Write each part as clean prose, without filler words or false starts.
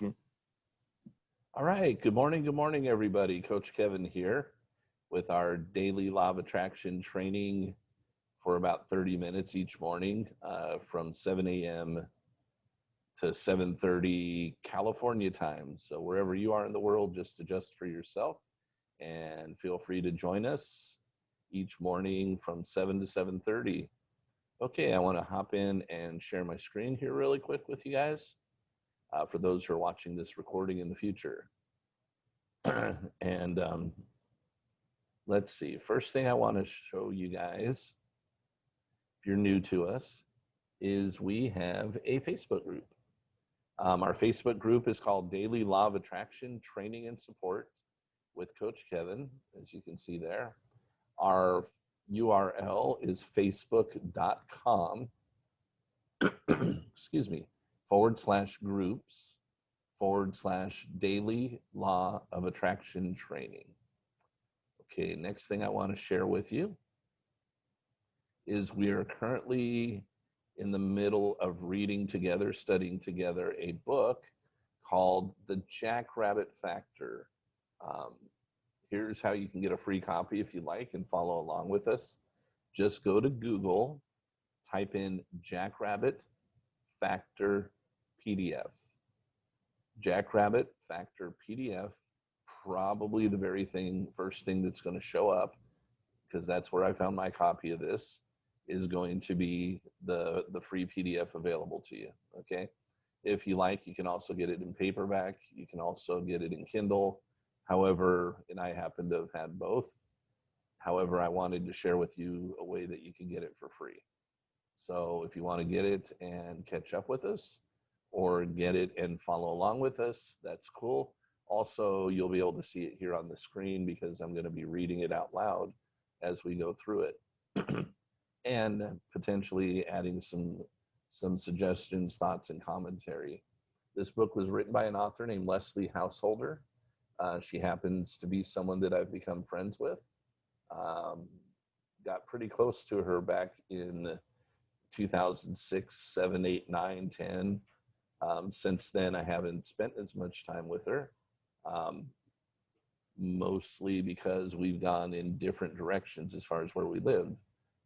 All right. Good morning, everybody. Coach Kevin here with our daily law of attraction training for about 30 minutes each morning from 7 a.m. to 7:30 California time. So wherever you are in the world, just adjust for yourself and feel free to join us each morning from 7 to 7:30. Okay, I want to hop in and share my screen here really quick with you guys for those who are watching this recording in the future. and let's see. First thing I want to show you guys, if you're new to us, is we have a Facebook group. Our Facebook group is called Daily Law of Attraction Training and Support with Coach Kevin, as you can see there. Our URL is facebook.com, excuse me, /groups/Daily Law of Attraction Training. Okay, next thing I want to share with you is we are currently in the middle of reading together, studying together a book called The Jackrabbit Factor. Here's how you can get a free copy if you like and follow along with us. Just go to Google, type in Jackrabbit Factor PDF. Jackrabbit Factor PDF, probably the very first thing that's going to show up, because that's where I found my copy of this, is going to be the free PDF available to you. Okay, if you like, you can also get it in paperback. You can also get it in Kindle. However, and I happen to have had both. However, I wanted to share with you a way that you can get it for free. So if you want to get it and catch up with us, or get it and follow along with us, that's cool. Also, you'll be able to see it here on the screen because I'm going to be reading it out loud as we go through it. And potentially adding some suggestions, thoughts, and commentary. This book was written by an author named Leslie Householder. She happens to be someone that I've become friends with. Got pretty close to her back in 2006, 7, 8, 9, 10. Since then, I haven't spent as much time with her, mostly because we've gone in different directions as far as where we lived.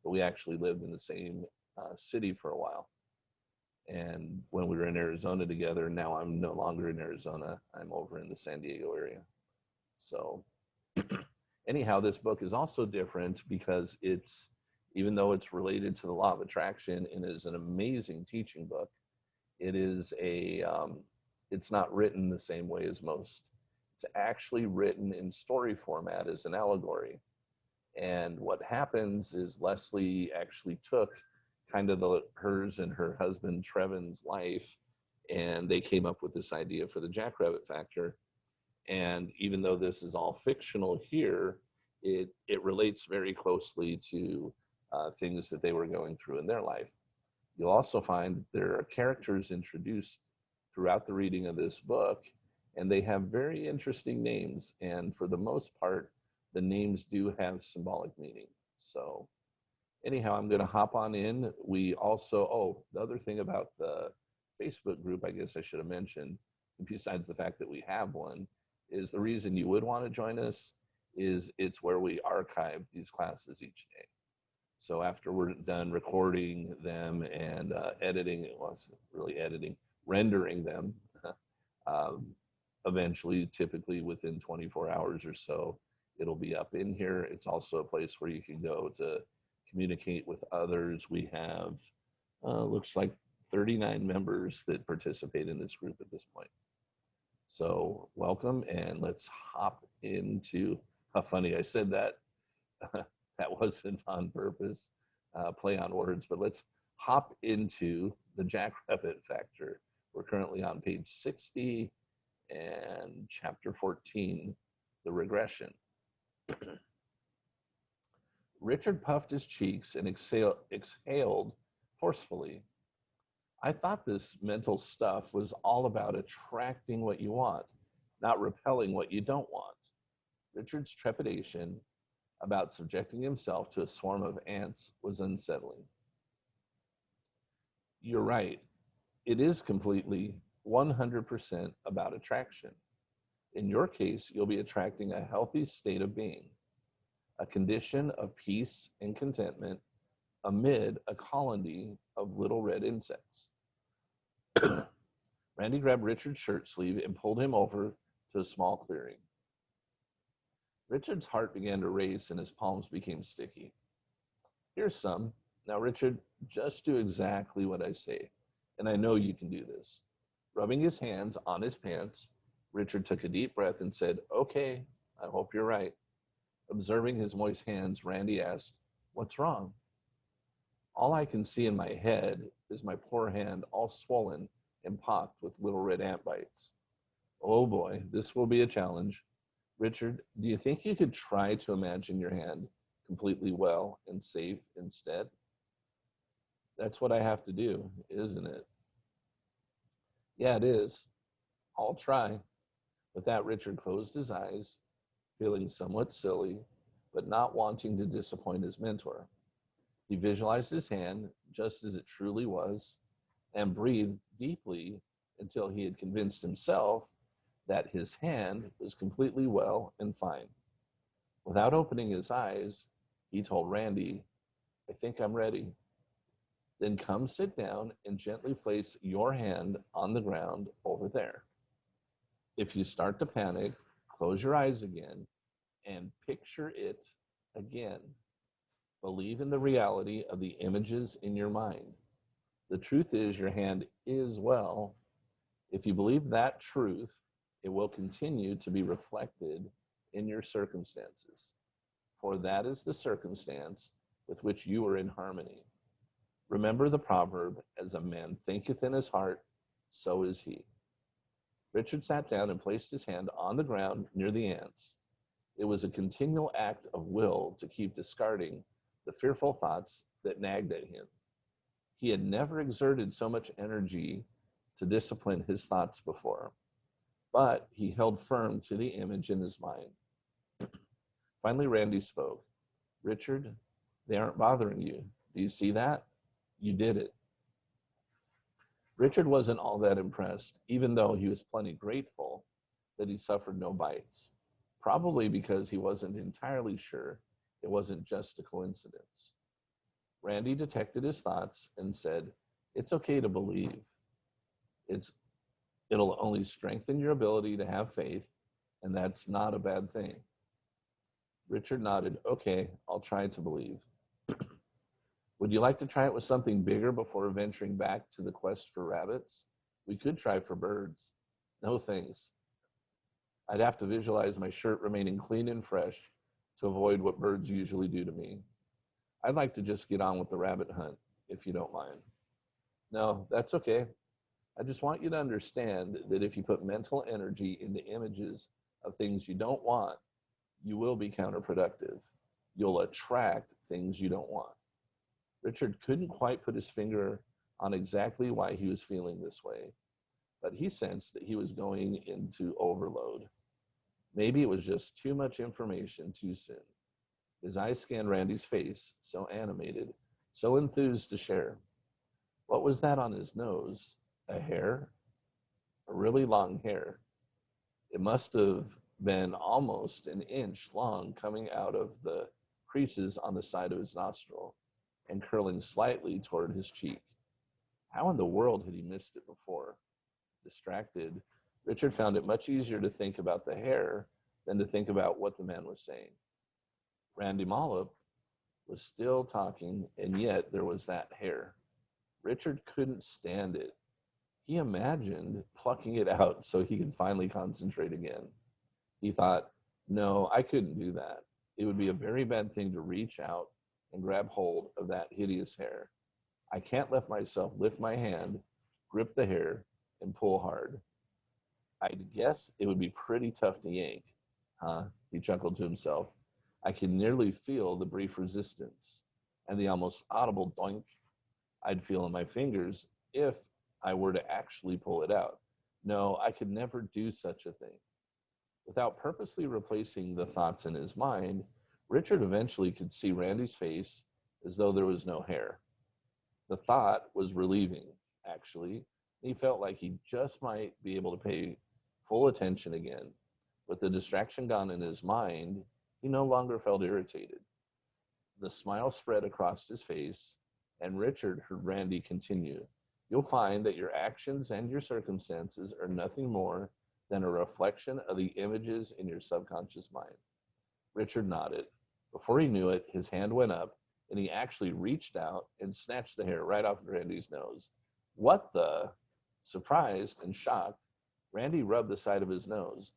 But we actually lived in the same city for a while. And when we were in Arizona together, now I'm no longer in Arizona. I'm over in the San Diego area. So anyhow, this book is also different because even though it's related to the law of attraction and is an amazing teaching book, it's not written the same way as most. It's actually written in story format as an allegory. And what happens is Leslie actually took kind of hers and her husband Trevin's life, and they came up with this idea for the Jackrabbit Factor. And even though this is all fictional here, it relates very closely to things that they were going through in their life. You'll also find there are characters introduced throughout the reading of this book, and they have very interesting names. And for the most part, the names do have symbolic meaning. So anyhow, I'm going to hop on in. We also, the other thing about the Facebook group, I guess I should have mentioned, besides the fact that we have one, is the reason you would want to join us is it's where we archive these classes each day. So after we're done recording them and rendering them, eventually, typically within 24 hours or so, it'll be up in here. It's also a place where you can go to communicate with others. We have, looks like 39 members that participate in this group at this point. So welcome, and let's hop into, how funny I said that. That wasn't on purpose, play on words, but let's hop into the Jackrabbit Factor. We're currently on page 60 and chapter 14, the regression. Richard puffed his cheeks and exhaled forcefully. I thought this mental stuff was all about attracting what you want, not repelling what you don't want. Richard's trepidation about subjecting himself to a swarm of ants was unsettling. You're right. It is completely 100% about attraction. In your case, you'll be attracting a healthy state of being, a condition of peace and contentment amid a colony of little red insects. Randy grabbed Richard's shirt sleeve and pulled him over to a small clearing. Richard's heart began to race and his palms became sticky. Here's some. Now, Richard, just do exactly what I say, and I know you can do this. Rubbing his hands on his pants, Richard took a deep breath and said, "Okay, I hope you're right." Observing his moist hands, Randy asked, "What's wrong?" "All I can see in my head is my poor hand all swollen and pocked with little red ant bites." "Oh boy, this will be a challenge. Richard, do you think you could try to imagine your hand completely well and safe instead?" "That's what I have to do, isn't it?" "Yeah, it is. I'll try." With that, Richard closed his eyes, feeling somewhat silly, but not wanting to disappoint his mentor. He visualized his hand just as it truly was and breathed deeply until he had convinced himself that his hand was completely well and fine. Without opening his eyes, he told Randy, "I think I'm ready." "Then come sit down and gently place your hand on the ground over there. If you start to panic, close your eyes again and picture it again. Believe in the reality of the images in your mind. The truth is your hand is well. If you believe that truth, it will continue to be reflected in your circumstances, for that is the circumstance with which you are in harmony. Remember the proverb, as a man thinketh in his heart, so is he." Richard sat down and placed his hand on the ground near the ants. It was a continual act of will to keep discarding the fearful thoughts that nagged at him. He had never exerted so much energy to discipline his thoughts before, but he held firm to the image in his mind. Finally, Randy spoke. "Richard, they aren't bothering you. Do you see that? You did it." Richard wasn't all that impressed, even though he was plenty grateful that he suffered no bites, probably because he wasn't entirely sure it wasn't just a coincidence. Randy detected his thoughts and said, "It's okay to believe. It'll only strengthen your ability to have faith, and that's not a bad thing." Richard nodded. "Okay, I'll try to believe. Would you like to try it with something bigger before venturing back to the quest for rabbits? We could try for birds." "No, thanks. I'd have to visualize my shirt remaining clean and fresh to avoid what birds usually do to me. I'd like to just get on with the rabbit hunt, if you don't mind." "No, that's okay. I just want you to understand that if you put mental energy into images of things you don't want, you will be counterproductive. You'll attract things you don't want." Richard couldn't quite put his finger on exactly why he was feeling this way, but he sensed that he was going into overload. Maybe it was just too much information too soon. His eyes scanned Randy's face, so animated, so enthused to share. What was that on his nose? A hair? A really long hair. It must have been almost an inch long, coming out of the creases on the side of his nostril and curling slightly toward his cheek. How in the world had he missed it before? Distracted, Richard found it much easier to think about the hair than to think about what the man was saying. Randy Mollop was still talking, and yet there was that hair. Richard couldn't stand it. He imagined plucking it out so he could finally concentrate again. He thought, "No, I couldn't do that. It would be a very bad thing to reach out and grab hold of that hideous hair. I can't let myself lift my hand, grip the hair, and pull hard. I'd guess it would be pretty tough to yank." "Huh?" He chuckled to himself. I could nearly feel the brief resistance and the almost audible doink I'd feel in my fingers if I were to actually pull it out. No, I could never do such a thing. Without purposely replacing the thoughts in his mind, Richard eventually could see Randy's face, as though there was no hair. The thought was relieving, actually. The hair He felt like he just might be able to pay full attention again. With the distraction gone in his mind, he no longer felt irritated. The smile spread across his face, and Richard heard Randy continue. You'll find that your actions and your circumstances are nothing more than a reflection of the images in your subconscious mind. Richard nodded. Before he knew it, his hand went up, and he actually reached out and snatched the hair right off Randy's nose. What the? Surprised and shocked, Randy rubbed the side of his nose.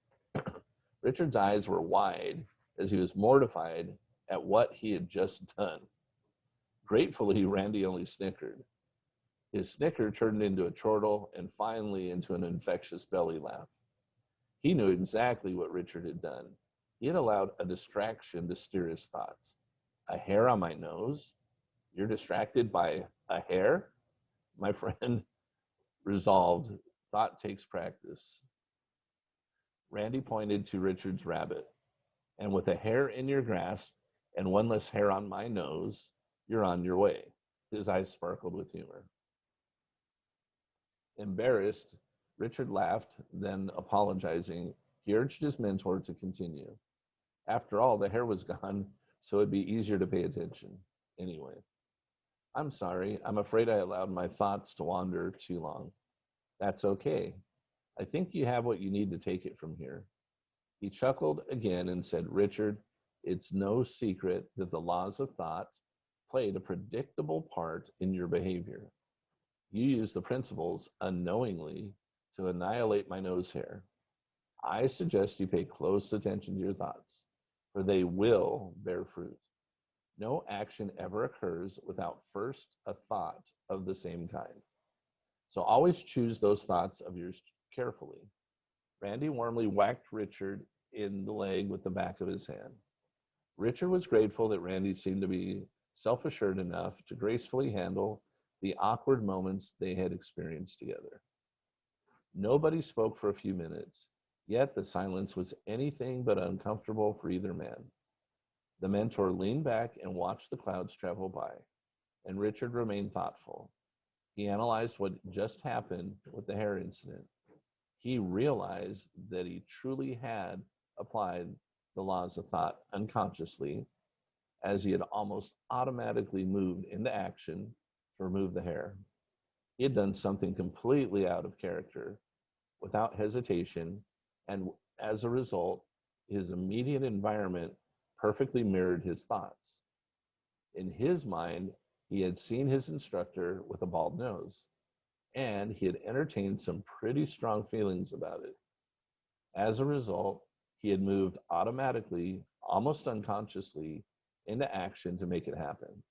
Richard's eyes were wide as he was mortified at what he had just done. Gratefully, Randy only snickered. His snicker turned into a chortle and finally into an infectious belly laugh. He knew exactly what Richard had done. He had allowed a distraction to steer his thoughts. A hair on my nose? You're distracted by a hair? My friend resolved, thought takes practice. Randy pointed to Richard's rabbit. And with a hair in your grasp and one less hair on my nose, you're on your way. His eyes sparkled with humor. Embarrassed, Richard laughed, then apologizing, he urged his mentor to continue. After all, the hair was gone, so it'd be easier to pay attention. Anyway, I'm sorry. I'm afraid I allowed my thoughts to wander too long. That's okay. I think you have what you need to take it from here. He chuckled again and said, Richard, it's no secret that the laws of thought played a predictable part in your behavior. You used the principles unknowingly to annihilate my nose hair. I suggest you pay close attention to your thoughts, for they will bear fruit. No action ever occurs without first a thought of the same kind. So always choose those thoughts of yours carefully. Randy warmly whacked Richard in the leg with the back of his hand. Richard was grateful that Randy seemed to be self-assured enough to gracefully handle the awkward moments they had experienced together. Nobody spoke for a few minutes, yet the silence was anything but uncomfortable for either man. The mentor leaned back and watched the clouds travel by, and Richard remained thoughtful. He analyzed what just happened with the hair incident. He realized that he truly had applied the laws of thought unconsciously, as he had almost automatically moved into action to remove the hair. He had done something completely out of character, without hesitation, and as a result, his immediate environment perfectly mirrored his thoughts. In his mind, he had seen his instructor with a bald nose, and he had entertained some pretty strong feelings about it. As a result, he had moved automatically, almost unconsciously, into action to make it happen.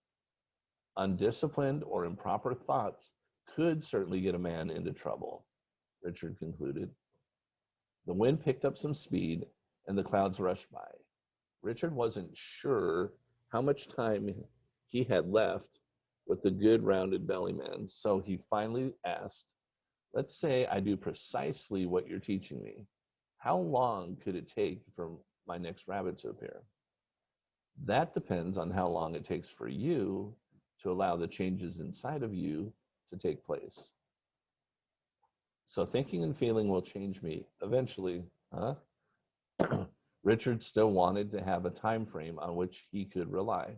Undisciplined or improper thoughts could certainly get a man into trouble, Richard concluded. The wind picked up some speed, and the clouds rushed by. Richard wasn't sure how much time he had left with the good rounded belly man, so he finally asked, let's say I do precisely what you're teaching me. How long could it take for my next rabbit to appear? That depends on how long it takes for you to allow the changes inside of you to take place. So thinking and feeling will change me eventually, huh? Richard still wanted to have a time frame on which he could rely.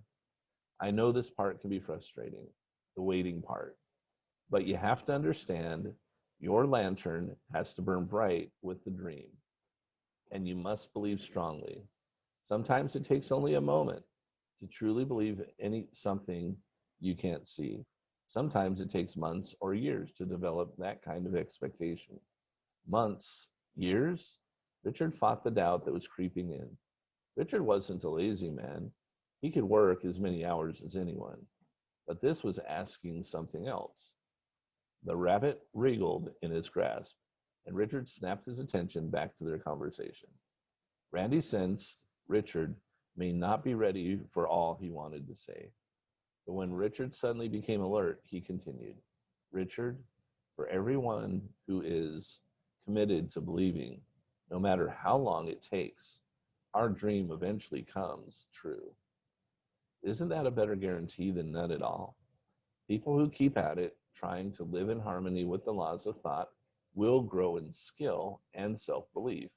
I know this part can be frustrating, the waiting part, but you have to understand your lantern has to burn bright with the dream, and you must believe strongly. Sometimes it takes only a moment to truly believe something you can't see. Sometimes it takes months or years to develop that kind of expectation. Months, years? Richard fought the doubt that was creeping in. Richard wasn't a lazy man. He could work as many hours as anyone. But this was asking something else. The rabbit wriggled in his grasp, and Richard snapped his attention back to their conversation. Randy sensed Richard may not be ready for all he wanted to say. But when Richard suddenly became alert, he continued, Richard, for everyone who is committed to believing, no matter how long it takes, our dream eventually comes true. Isn't that a better guarantee than none at all? People who keep at it trying to live in harmony with the laws of thought will grow in skill and self-belief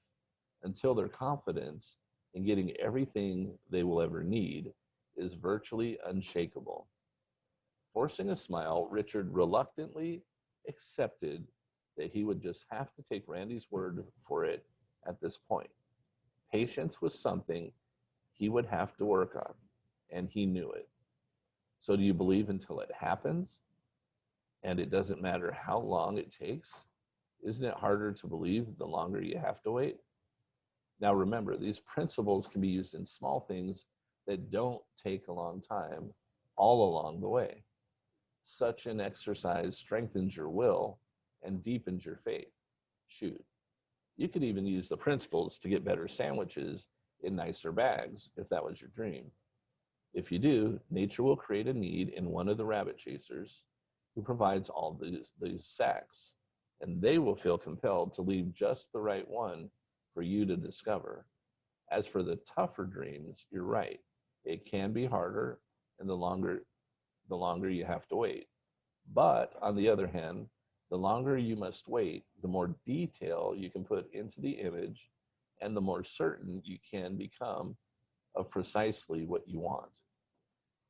until their confidence in getting everything they will ever need is virtually unshakable. Forcing a smile, Richard reluctantly accepted that he would just have to take Randy's word for it at this point. Patience was something he would have to work on, and he knew it. So, do you believe until it happens? And it doesn't matter how long it takes? Isn't it harder to believe the longer you have to wait? Now, remember, these principles can be used in small things that don't take a long time all along the way. Such an exercise strengthens your will and deepens your faith. Shoot, you could even use the principles to get better sandwiches in nicer bags if that was your dream. If you do, nature will create a need in one of the rabbit chasers who provides all these sacks, and they will feel compelled to leave just the right one for you to discover. As for the tougher dreams, you're right. It can be harder and the longer you have to wait. But on the other hand, the longer you must wait, the more detail you can put into the image and the more certain you can become of precisely what you want.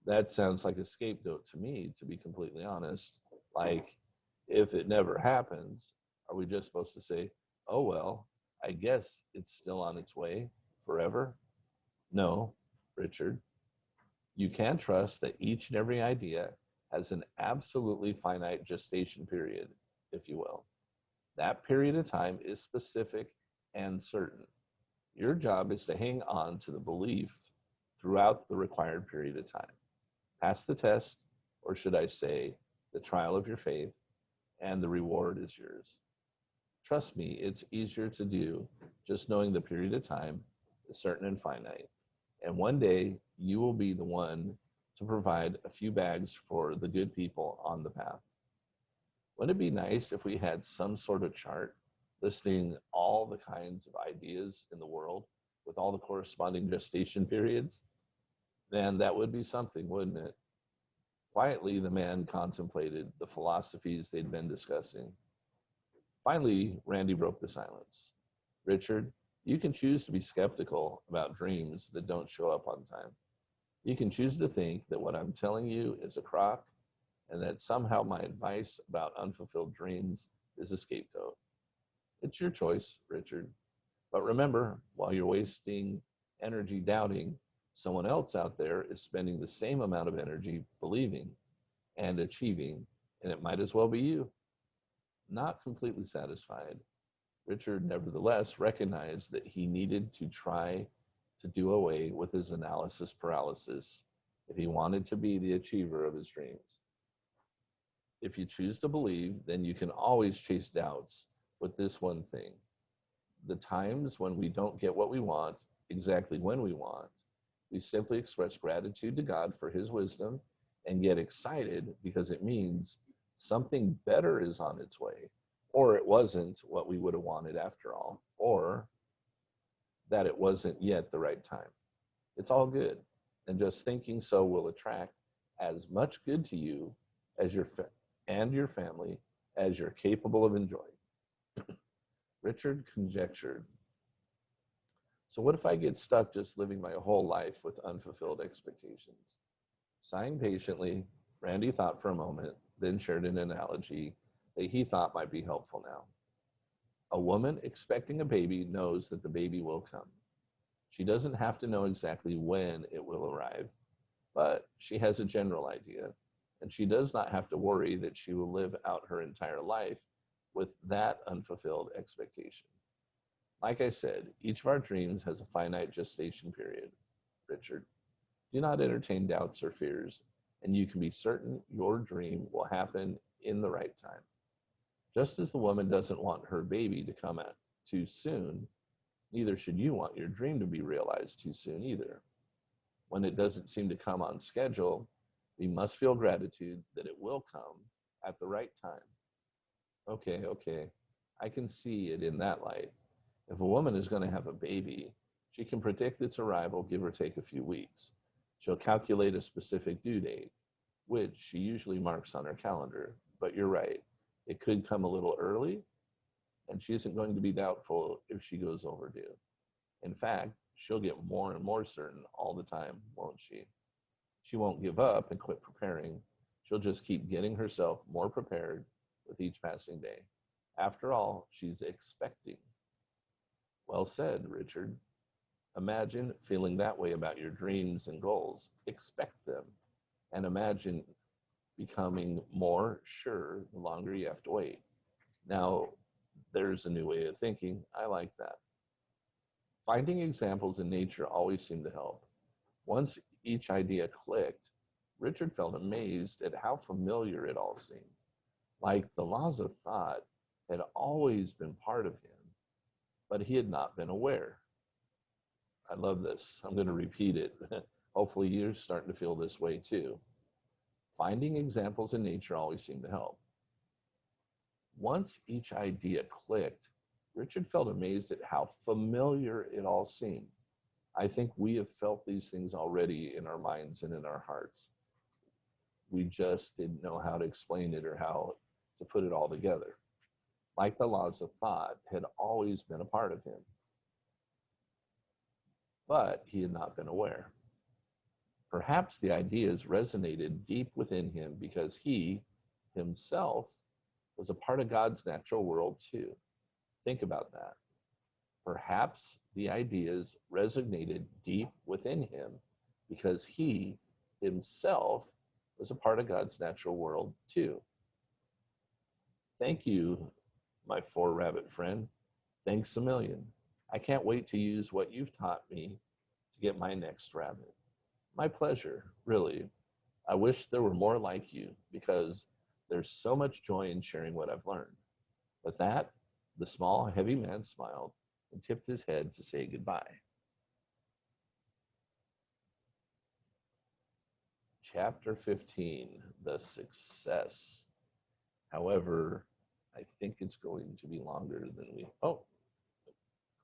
That sounds like a scapegoat to me, to be completely honest. Like, if it never happens, are we just supposed to say, oh, well, I guess it's still on its way forever? No, Richard. You can trust that each and every idea has an absolutely finite gestation period, if you will. That period of time is specific and certain. Your job is to hang on to the belief throughout the required period of time. Pass the test, or should I say, the trial of your faith, and the reward is yours. Trust me, it's easier to do just knowing the period of time is certain and finite. And one day you will be the one to provide a few bags for the good people on the path. Wouldn't it be nice if we had some sort of chart listing all the kinds of ideas in the world with all the corresponding gestation periods? Man, that would be something, wouldn't it? Quietly, the man contemplated the philosophies they'd been discussing. Finally, Randy broke the silence. Richard, you can choose to be skeptical about dreams that don't show up on time. You can choose to think that what I'm telling you is a crock and that somehow my advice about unfulfilled dreams is a scapegoat. It's your choice, Richard. But remember, while you're wasting energy doubting, someone else out there is spending the same amount of energy believing and achieving, and it might as well be you. Not completely satisfied, Richard nevertheless recognized that he needed to try to do away with his analysis paralysis if he wanted to be the achiever of his dreams. If you choose to believe, then you can always chase doubts with this one thing. The times when we don't get what we want, exactly when we want, we simply express gratitude to God for his wisdom and get excited because it means something better is on its way, or it wasn't what we would have wanted after all, or that it wasn't yet the right time. It's all good, and just thinking so will attract as much good to you as and your family as you're capable of enjoying. Richard conjectured, so what if I get stuck just living my whole life with unfulfilled expectations? Sighing patiently, Randy thought for a moment, then shared an analogy that he thought might be helpful now. A woman expecting a baby knows that the baby will come. She doesn't have to know exactly when it will arrive, but she has a general idea, and she does not have to worry that she will live out her entire life with that unfulfilled expectation. Like I said, each of our dreams has a finite gestation period, Richard. Do not entertain doubts or fears, and you can be certain your dream will happen in the right time. Just as the woman doesn't want her baby to come out too soon, neither should you want your dream to be realized too soon either. When it doesn't seem to come on schedule, we must feel gratitude that it will come at the right time. Okay, I can see it in that light. If a woman is going to have a baby, she can predict its arrival, give or take a few weeks. She'll calculate a specific due date, which she usually marks on her calendar. but you're right. It could come a little early, and she isn't going to be doubtful if she goes overdue. In fact, she'll get more and more certain all the time, won't she? She won't give up and quit preparing. She'll just keep getting herself more prepared with each passing day. After all, she's expecting. Well said, Richard. Imagine feeling that way about your dreams and goals. Expect them. And imagine becoming more sure the longer you have to wait. Now, there's a new way of thinking. I like that. Finding examples in nature always seemed to help. Once each idea clicked, Richard felt amazed at how familiar it all seemed. Like the laws of thought had always been part of him, but he had not been aware. I love this. I'm going to repeat it. Hopefully you're starting to feel this way too. Finding examples in nature always seemed to help. Once each idea clicked, Richard felt amazed at how familiar it all seemed. I think we have felt these things already in our minds and in our hearts. We just didn't know how to explain it or how to put it all together. Like the laws of thought had always been a part of him, but he had not been aware. Perhaps the ideas resonated deep within him because he himself was a part of God's natural world too. Think about that. Perhaps the ideas resonated deep within him because he himself was a part of God's natural world too. Thank you, my 4-rabbit friend. Thanks a million. I can't wait to use what you've taught me to get my next rabbit. My pleasure, really. I wish there were more like you because there's so much joy in sharing what I've learned. With that, the small, heavy man smiled and tipped his head to say goodbye. Chapter 15, The Success. However, I think it's going to be longer than oh,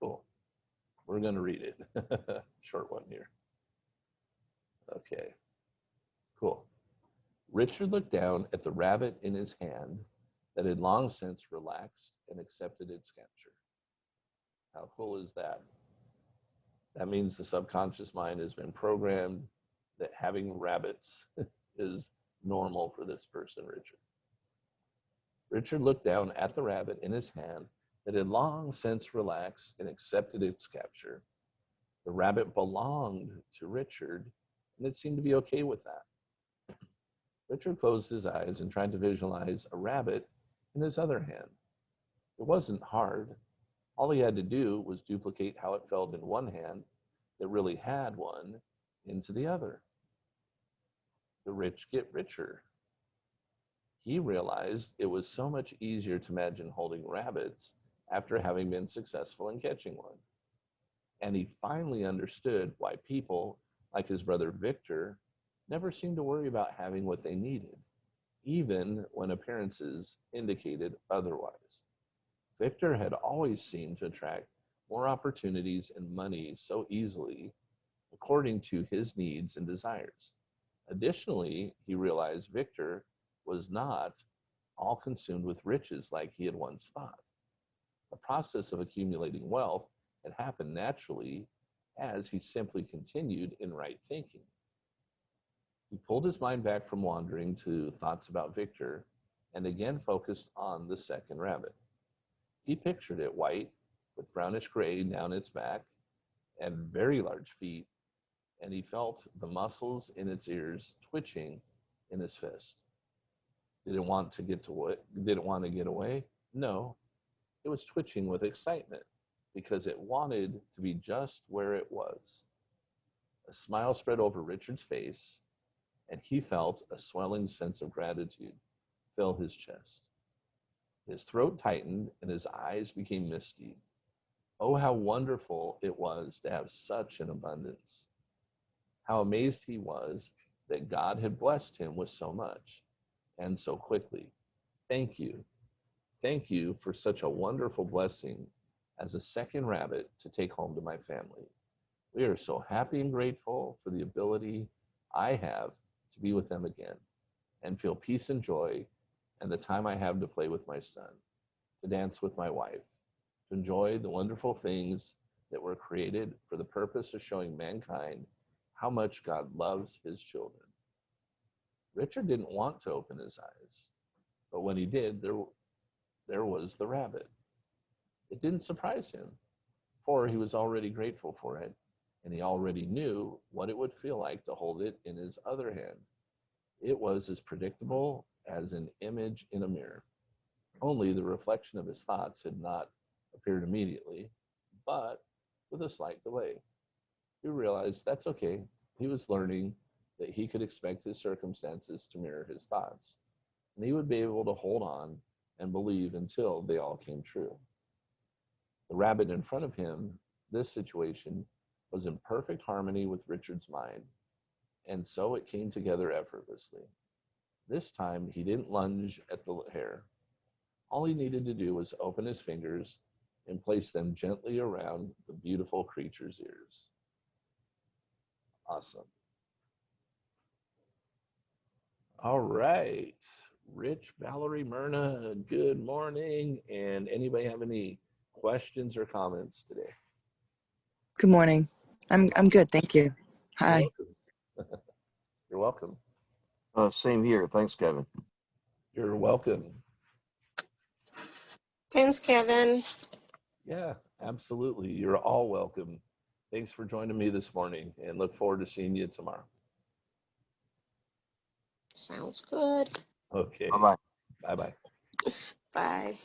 cool. We're going to read it. Short one here. Okay, cool. Richard looked down at the rabbit in his hand that had long since relaxed and accepted its capture. How cool is that? That means the subconscious mind has been programmed that having rabbits is normal for this person, Richard. Richard looked down at the rabbit in his hand that had long since relaxed and accepted its capture. The rabbit belonged to Richard, and it seemed to be okay with that. Richard closed his eyes and tried to visualize a rabbit in his other hand. It wasn't hard. All he had to do was duplicate how it felt in one hand that really had one into the other. The rich get richer. He realized it was so much easier to imagine holding rabbits after having been successful in catching one. And he finally understood why people, like his brother Victor, never seemed to worry about having what they needed, even when appearances indicated otherwise. Victor had always seemed to attract more opportunities and money so easily, according to his needs and desires. Additionally, he realized Victor was not all consumed with riches like he had once thought. The process of accumulating wealth had happened naturally as he simply continued in right thinking. He pulled his mind back from wandering to thoughts about Victor and again focused on the second rabbit. He pictured it white with brownish gray down its back and very large feet, and he felt the muscles in its ears twitching in his fist. Did it want to get away? No, it was twitching with excitement because it wanted to be just where it was. A smile spread over Richard's face, and he felt a swelling sense of gratitude fill his chest. His throat tightened and his eyes became misty. Oh, how wonderful it was to have such an abundance. How amazed he was that God had blessed him with so much and so quickly. Thank you. Thank you for such a wonderful blessing as a second rabbit to take home to my family. We are so happy and grateful for the ability I have to be with them again and feel peace and joy and the time I have to play with my son, to dance with my wife, to enjoy the wonderful things that were created for the purpose of showing mankind how much God loves his children. Richard didn't want to open his eyes, but when he did, there was the rabbit. It didn't surprise him, for he was already grateful for it, and he already knew what it would feel like to hold it in his other hand. It was as predictable as an image in a mirror. Only the reflection of his thoughts had not appeared immediately, but with a slight delay. He realized that's okay. He was learning that he could expect his circumstances to mirror his thoughts, and he would be able to hold on and believe until they all came true. The rabbit in front of him, this situation, was in perfect harmony with Richard's mind, and so it came together effortlessly. This time, he didn't lunge at the hare. All he needed to do was open his fingers and place them gently around the beautiful creature's ears. Awesome. All right. Rich, Valerie, Myrna, good morning. And anybody have any questions or comments today? Good morning. I'm good, thank you. Hi. You're welcome. Same here. Thanks, Kevin. You're welcome. Thanks, Kevin. Yeah, absolutely. You're all welcome. Thanks for joining me this morning, and look forward to seeing you tomorrow. Sounds good. Okay. Bye-bye. Bye-bye. Bye.